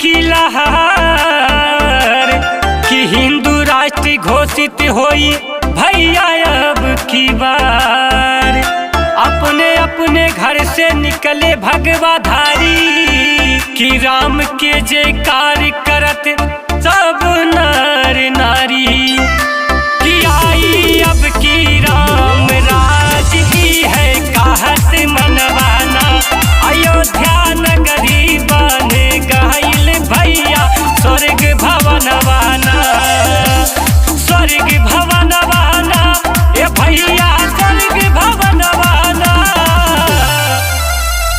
की लहर कि हिंदू राष्ट्र घोषित होई भैया अब की बार। अपने अपने घर से निकले भगवाधारी कि राम के जयकार करत सब नर नारी कि आई अब की राम राज की है कहत मनवाना। अयोध्या नगरी बने गईल भैया स्वर्ग भवनवाना, स्वर्ग भवनवाना ए भैया स्वर्ग भवनवाना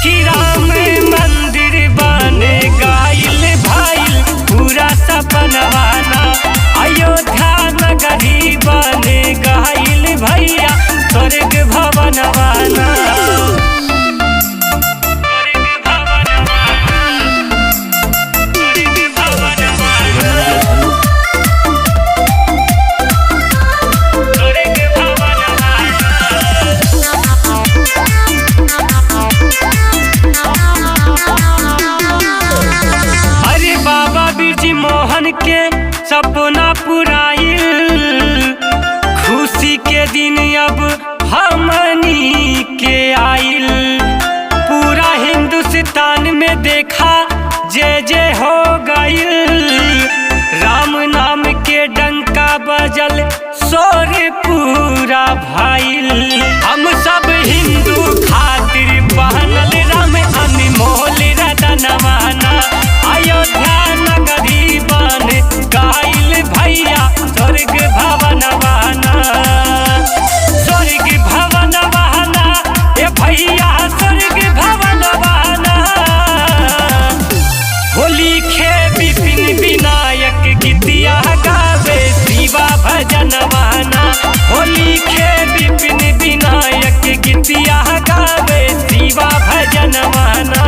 कि राम मंदिर बने गईल भइल पूरा सपनवाना। अयोध्या नगरी बने गईल भैया स्वर्ग भवनवाना। मोहन के सपना पुराइल खुशी के दिन अब हमनी के आइल। पूरा हिंदुस्तान में देखा जय जय हो गईल। राम नाम के डंका बजल शोर पूरा भइल। हम सब हिंदू खातिर बहनल राम अनमोल रतनवाना। अयोध्या नगरी बन गईल भैया स्वर्ग भवनवाना, स्वर्ग भवनवाना ए भैया स्वर्ग भवनवाना। होली खे विपिन विनायक गीतिया गावे शिवा भजनवाना। होली खे विपिन विनायक गीतिया गावे शिवा भजनवाना।